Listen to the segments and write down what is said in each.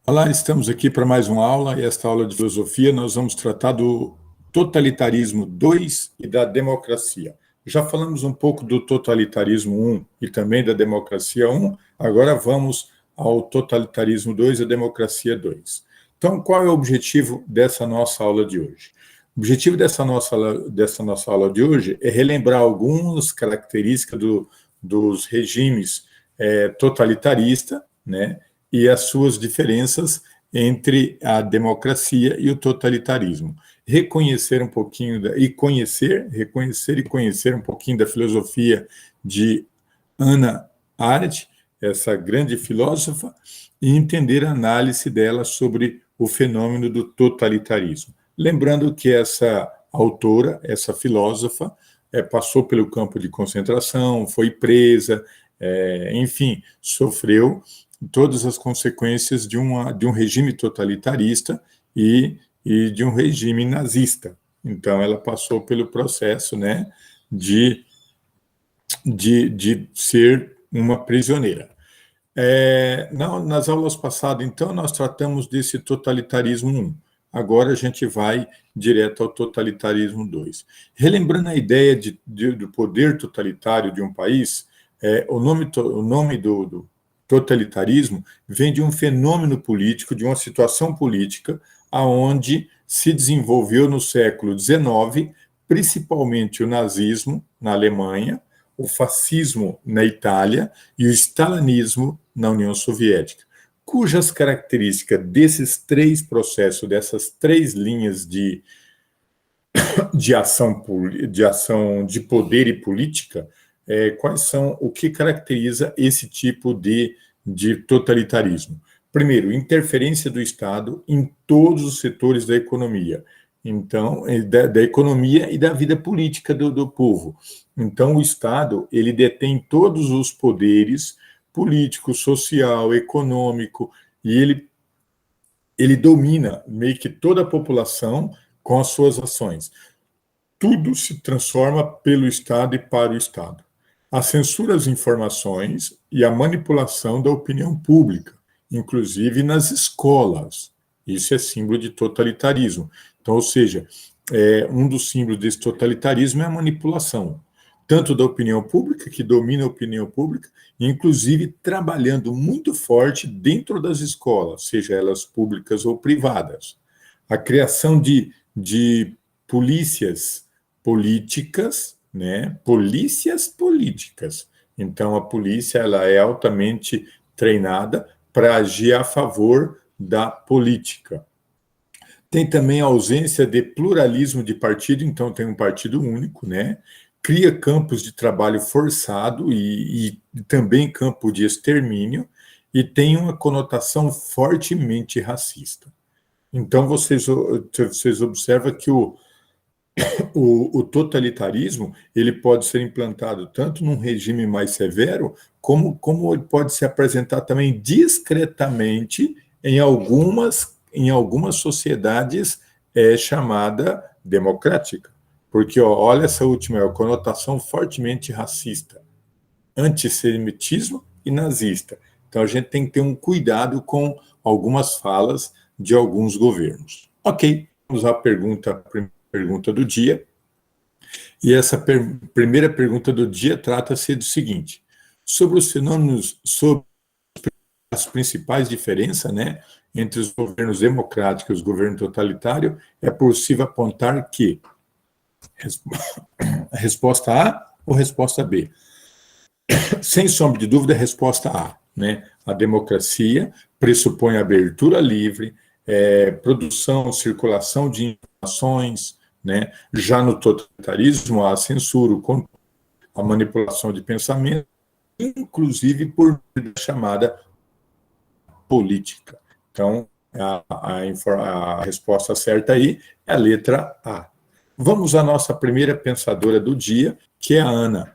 Olá, estamos aqui para mais uma aula, e esta aula de filosofia nós vamos tratar do totalitarismo 2 e da democracia. Já falamos um pouco do totalitarismo 1 e também da democracia 1, agora vamos ao totalitarismo 2 e a democracia 2. Então, qual é o objetivo dessa nossa aula de hoje? O objetivo dessa nossa aula de hoje é relembrar algumas características dos regimes totalitaristas, né? E as suas diferenças entre a democracia e o totalitarismo. Reconhecer um pouquinho, reconhecer e conhecer um pouquinho da filosofia de Hannah Arendt, essa grande filósofa, e entender a análise dela sobre o fenômeno do totalitarismo. Lembrando que essa autora, essa filósofa, passou pelo campo de concentração, foi presa, enfim, sofreu todas as consequências de um regime totalitarista e de um regime nazista. Então, ela passou pelo processo, né, de ser uma prisioneira. Nas aulas passadas, então, nós tratamos desse totalitarismo 1. Agora a gente vai direto ao totalitarismo 2. Relembrando a ideia do poder totalitário de um país, o nome do totalitarismo vem de um fenômeno político, de uma situação política, aonde se desenvolveu no século XIX, principalmente o nazismo na Alemanha, o fascismo na Itália e o stalinismo na União Soviética, cujas características desses três processos, dessas três linhas de ação de poder e política, quais são, o que caracteriza esse tipo de totalitarismo? Primeiro, interferência do Estado em todos os setores da economia. Então, da economia e da vida política do povo. Então, o Estado, ele detém todos os poderes político, social, econômico, e ele domina meio que toda a população com as suas ações. Tudo se transforma pelo Estado e para o Estado. A censura às informações e a manipulação da opinião pública, inclusive nas escolas. Isso é símbolo de totalitarismo. Então, ou seja, um dos símbolos desse totalitarismo é a manipulação, tanto da opinião pública, que domina a opinião pública, inclusive trabalhando muito forte dentro das escolas, seja elas públicas ou privadas. A criação de polícias políticas, né? Polícias políticas. Então, a polícia ela é altamente treinada para agir a favor da política. Tem também a ausência de pluralismo de partido, então tem um partido único, né? Cria campos de trabalho forçado e também campo de extermínio, e tem uma conotação fortemente racista. Então, vocês observam que o totalitarismo ele pode ser implantado tanto num regime mais severo, como ele pode se apresentar também discretamente em algumas sociedades chamada democrática. Porque, olha essa última, a conotação fortemente racista, antissemitismo e nazista. Então, a gente tem que ter um cuidado com algumas falas de alguns governos. Ok, vamos à pergunta do dia. E essa primeira pergunta do dia trata-se do seguinte: sobre os fenômenos, sobre as principais diferenças, né, entre os governos democráticos e os governos totalitários, é possível apontar que resposta A ou resposta B? Sem sombra de dúvida, a resposta A, né? A democracia pressupõe abertura livre, produção, circulação de informações, né? Já no totalitarismo, há censura, a manipulação de pensamento, inclusive por chamada política. Então, a resposta certa aí é a letra A. Vamos à nossa primeira pensadora do dia, que é a Ana.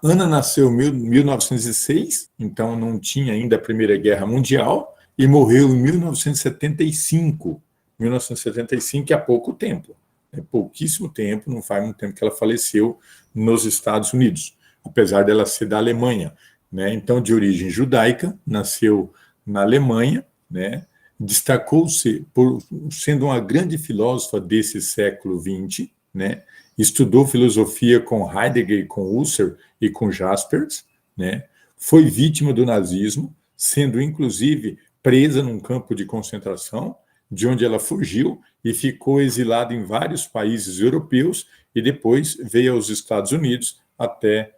Ana nasceu em 1906, então não tinha ainda a Primeira Guerra Mundial, e morreu em 1975. 1975 é há pouco tempo. É pouquíssimo tempo, não faz muito tempo que ela faleceu nos Estados Unidos, apesar dela ser da Alemanha, né? Então, de origem judaica, nasceu na Alemanha né? Destacou-se por sendo uma grande filósofa desse século XX, né? Estudou filosofia com Heidegger, com Husserl e com Jaspers, né? Foi vítima do nazismo, sendo inclusive presa num campo de concentração, de onde ela fugiu e ficou exilada em vários países europeus e depois veio aos Estados Unidos até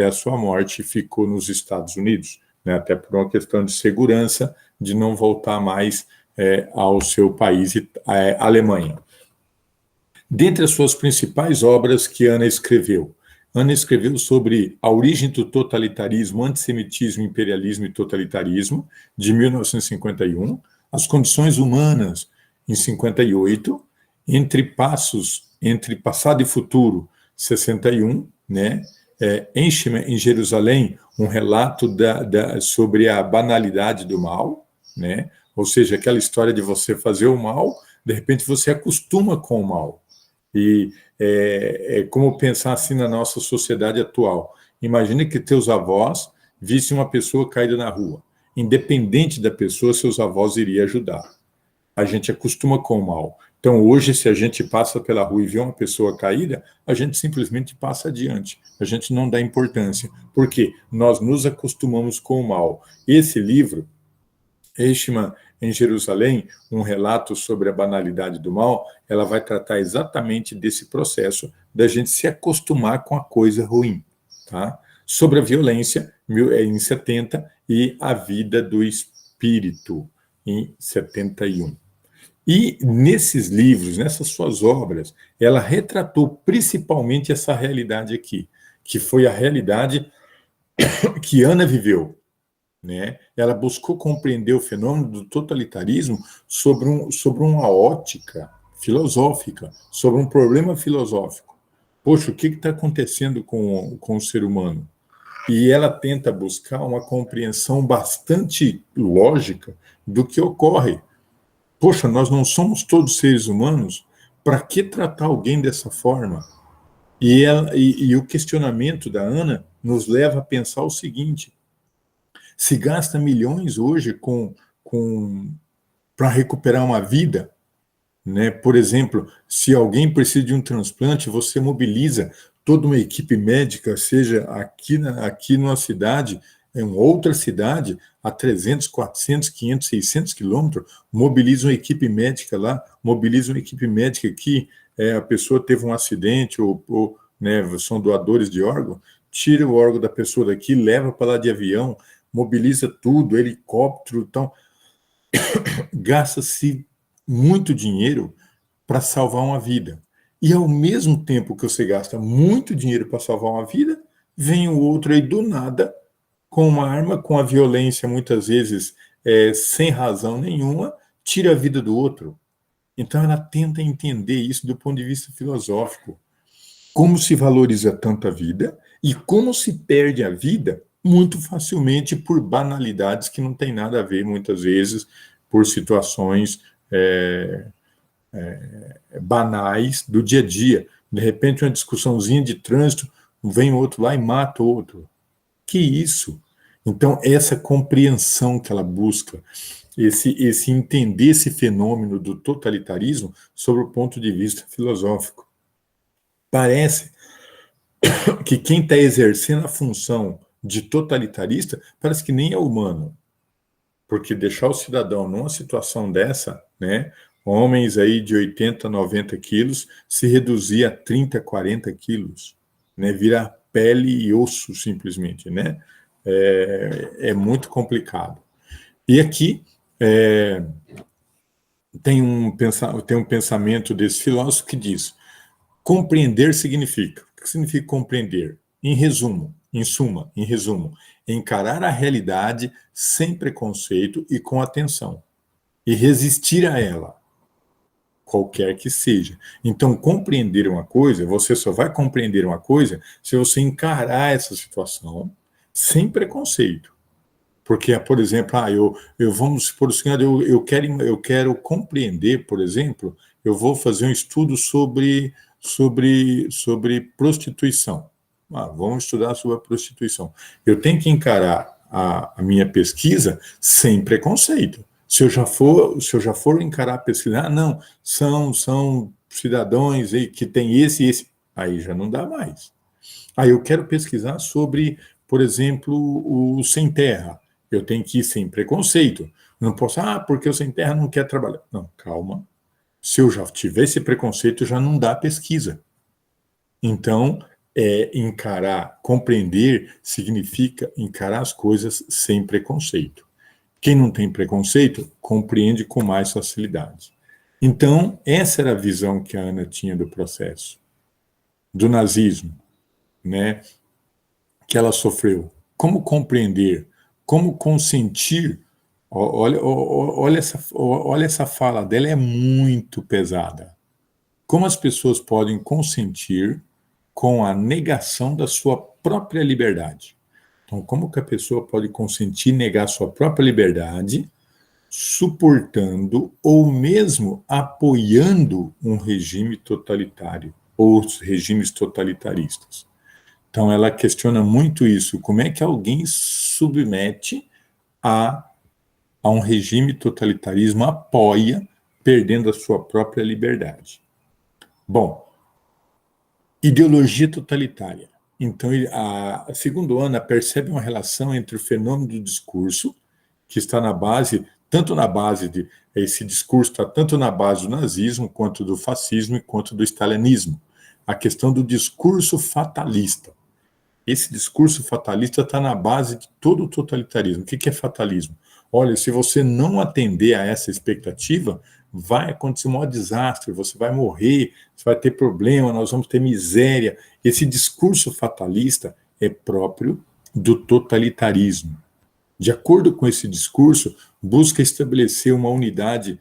a sua morte, ficou nos Estados Unidos, né? Até por uma questão de segurança, de não voltar mais ao seu país, Alemanha. Dentre as suas principais obras que Ana escreveu sobre a origem do totalitarismo, antissemitismo, imperialismo e totalitarismo, de 1951, as condições humanas, em 58, entre passado e futuro, 61, né? Eichmann, em Jerusalém, um relato sobre a banalidade do mal, né? Ou seja, aquela história de você fazer o mal, de repente você acostuma com o mal. E é como pensar assim na nossa sociedade atual. Imagina que teus avós vissem uma pessoa caída na rua. Independente da pessoa, seus avós iriam ajudar. A gente acostuma com o mal. Então, hoje, se a gente passa pela rua e vê uma pessoa caída, a gente simplesmente passa adiante. A gente não dá importância. Por quê? Nós nos acostumamos com o mal. Esse livro, Eichmann em Jerusalém, um relato sobre a banalidade do mal, ela vai tratar exatamente desse processo da gente se acostumar com a coisa ruim. Tá? Sobre a violência, em 70, e a vida do espírito, em 71. E nesses livros, nessas suas obras, ela retratou principalmente essa realidade aqui, que foi a realidade que Ana viveu, né? Ela buscou compreender o fenômeno do totalitarismo sobre uma ótica filosófica, sobre um problema filosófico. Poxa, o que está acontecendo com o ser humano? E ela tenta buscar uma compreensão bastante lógica do que ocorre. Poxa, nós não somos todos seres humanos? Para que tratar alguém dessa forma? E o questionamento da Ana nos leva a pensar o seguinte: se gasta milhões hoje para recuperar uma vida, né? Por exemplo, se alguém precisa de um transplante, você mobiliza toda uma equipe médica, seja aqui numa cidade, em outra cidade, a 300, 400, 500, 600 quilômetros, mobiliza uma equipe médica lá, mobiliza uma equipe médica aqui, a pessoa teve um acidente ou né, são doadores de órgão, tira o órgão da pessoa daqui, leva para lá de avião, mobiliza tudo, helicóptero, então gasta-se muito dinheiro para salvar uma vida. E ao mesmo tempo que você gasta muito dinheiro para salvar uma vida, vem o outro aí do nada, com uma arma, com a violência, muitas vezes sem razão nenhuma, tira a vida do outro. Então ela tenta entender isso do ponto de vista filosófico. Como se valoriza tanto a vida e como se perde a vida muito facilmente por banalidades que não tem nada a ver, muitas vezes, por situações banais do dia a dia. De repente, uma discussãozinha de trânsito, vem outro lá e mata o outro. Que isso? Então, essa compreensão que ela busca, esse entender esse fenômeno do totalitarismo sob o ponto de vista filosófico. Parece que quem está exercendo a função de totalitarista parece que nem é humano. Porque deixar o cidadão numa situação dessa, né, homens aí de 80, 90 quilos, se reduzir a 30, 40 quilos, né, vira pele e osso simplesmente, né? É muito complicado. E aqui tem um pensamento desse filósofo que diz: compreender significa. O que significa compreender? Em resumo, encarar a realidade sem preconceito e com atenção. E resistir a ela, qualquer que seja. Então, compreender uma coisa, você só vai compreender uma coisa se você encarar essa situação sem preconceito. Porque, por exemplo, vamos supor o seguinte, eu quero compreender, por exemplo, eu vou fazer um estudo sobre prostituição. Vamos estudar sobre a prostituição. Eu tenho que encarar a minha pesquisa sem preconceito. Se eu já for encarar pesquisar, não, são cidadãos aí que tem esse e esse, aí já não dá mais. Aí eu quero pesquisar sobre, por exemplo, o sem terra. Eu tenho que ir sem preconceito. Não posso, porque o sem terra não quer trabalhar. Não, calma. Se eu já tiver esse preconceito, já não dá pesquisa. Então, encarar, compreender, significa encarar as coisas sem preconceito. Quem não tem preconceito, compreende com mais facilidade. Então, essa era a visão que a Ana tinha do processo, do nazismo, né, que ela sofreu. Como compreender, como consentir. Olha essa fala dela, é muito pesada. Como as pessoas podem consentir com a negação da sua própria liberdade. Então, como que a pessoa pode consentir negar sua própria liberdade, suportando ou mesmo apoiando um regime totalitário ou os regimes totalitaristas? Então, ela questiona muito isso. Como é que alguém submete a um regime totalitarismo, apoia, perdendo a sua própria liberdade? Bom, ideologia totalitária. Então, segundo Ana, percebe uma relação entre o fenômeno do discurso, que está na base, tanto na base de. Esse discurso está tanto na base do nazismo, quanto do fascismo e quanto do stalinismo. A questão do discurso fatalista. Esse discurso fatalista está na base de todo o totalitarismo. O que é fatalismo? Olha, se você não atender a essa expectativa, vai acontecer um maior desastre, você vai morrer, você vai ter problema, nós vamos ter miséria. Esse discurso fatalista é próprio do totalitarismo. De acordo com esse discurso, busca estabelecer uma unidade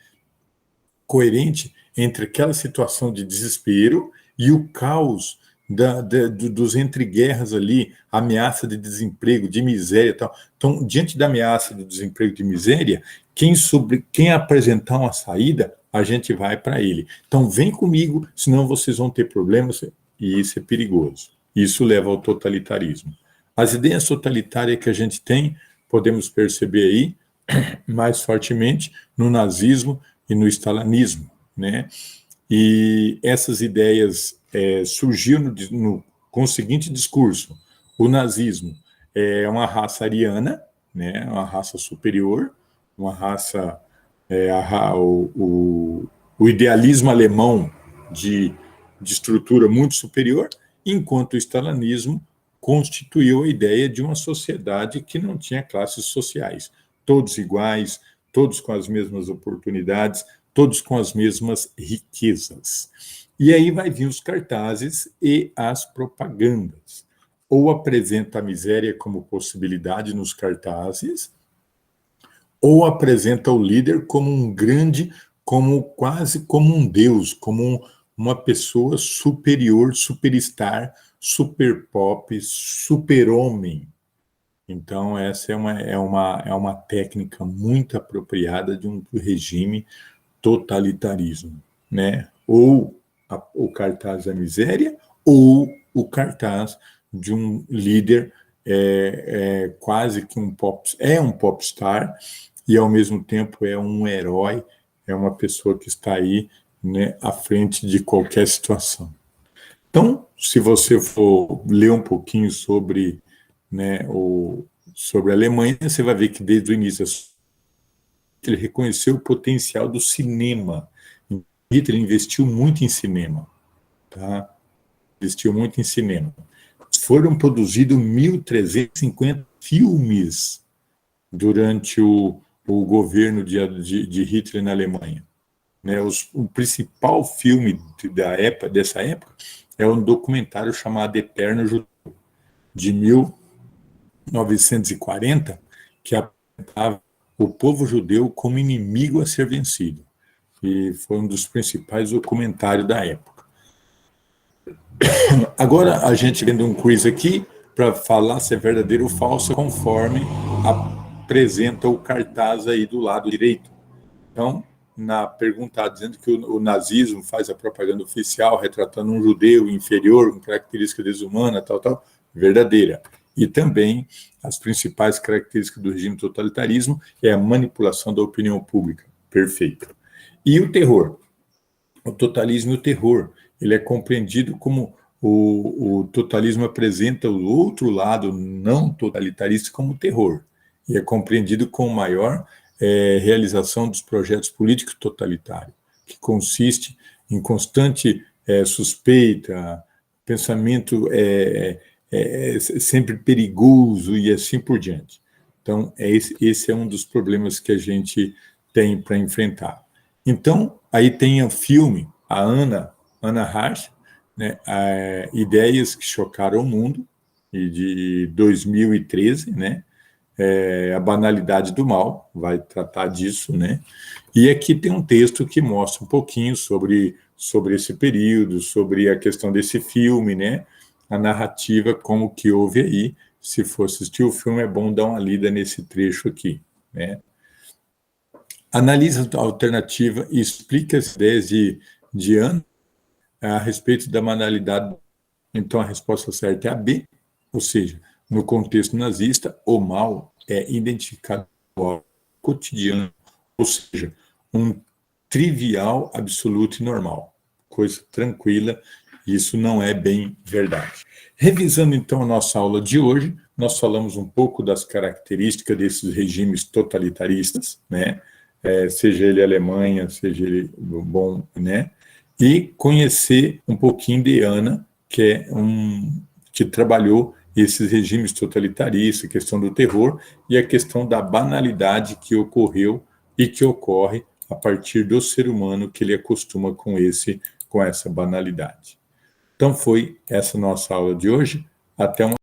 coerente entre aquela situação de desespero e o caos dos entreguerras ali, ameaça de desemprego, de miséria e tal. Então, diante da ameaça de desemprego, de miséria, quem apresentar uma saída, a gente vai para ele. Então, vem comigo, senão vocês vão ter problemas, e isso é perigoso. Isso leva ao totalitarismo. As ideias totalitárias que a gente tem, podemos perceber aí, mais fortemente, no nazismo e no stalinismo, né? E essas ideias surgiram com o seguinte discurso: o nazismo é uma raça ariana, né, uma raça superior, uma raça, o idealismo alemão de estrutura muito superior, enquanto o stalinismo constituiu a ideia de uma sociedade que não tinha classes sociais, todos iguais, todos com as mesmas oportunidades, todos com as mesmas riquezas. E aí vai vir os cartazes e as propagandas. Ou apresenta a miséria como possibilidade nos cartazes, ou apresenta o líder como um grande, quase como um deus, como uma pessoa superior, superstar, super pop, super-homem. Então, essa é uma técnica muito apropriada de um regime totalitarismo, né? Ou o cartaz da miséria, ou o cartaz de um líder quase que um popstar, e ao mesmo tempo é um herói, é uma pessoa que está aí, né, à frente de qualquer situação. Então, se você for ler um pouquinho sobre, né, sobre a Alemanha, você vai ver que desde o início ele reconheceu o potencial do cinema. Hitler investiu muito em cinema, tá? Investiu muito em cinema. Foram produzidos 1.350 filmes durante o governo de Hitler na Alemanha. Né? O principal filme dessa época é um documentário chamado Eterno Judeu, de 1940, que apresentava o povo judeu como inimigo a ser vencido. E foi um dos principais documentários da época. Agora, a gente vendo um quiz aqui para falar se é verdadeiro ou falso, conforme apresenta o cartaz aí do lado direito. Então, na pergunta dizendo que o nazismo faz a propaganda oficial retratando um judeu inferior, com característica desumana, tal, verdadeira. E também as principais características do regime totalitarismo é a manipulação da opinião pública. Perfeito. E o terror? O totalismo e o terror, ele é compreendido como o totalismo apresenta o outro lado não totalitarista como terror, e é compreendido com maior realização dos projetos políticos totalitários, que consiste em constante suspeita, pensamento sempre perigoso e assim por diante. Então, esse é um dos problemas que a gente tem para enfrentar. Então, aí tem o filme, a Hannah Arendt, né, Ideias que Chocaram o Mundo, de 2013, né, A Banalidade do Mal, vai tratar disso, né, e aqui tem um texto que mostra um pouquinho sobre esse período, sobre a questão desse filme, né, a narrativa, como que houve aí. Se for assistir o filme, é bom dar uma lida nesse trecho aqui, né. Analisa a alternativa e explica as ideias de Anne a respeito da banalidade. Então, a resposta certa é a B, ou seja, no contexto nazista, o mal é identificado como cotidiano, ou seja, um trivial, absoluto e normal, coisa tranquila. Isso não é bem verdade. Revisando, então, a nossa aula de hoje, nós falamos um pouco das características desses regimes totalitaristas, né? Seja ele Alemanha, seja ele bom, né? E conhecer um pouquinho de Anna, que que trabalhou esses regimes totalitaristas, a questão do terror e a questão da banalidade que ocorreu e que ocorre a partir do ser humano, que ele acostuma com essa banalidade. Então foi essa nossa aula de hoje. Até uma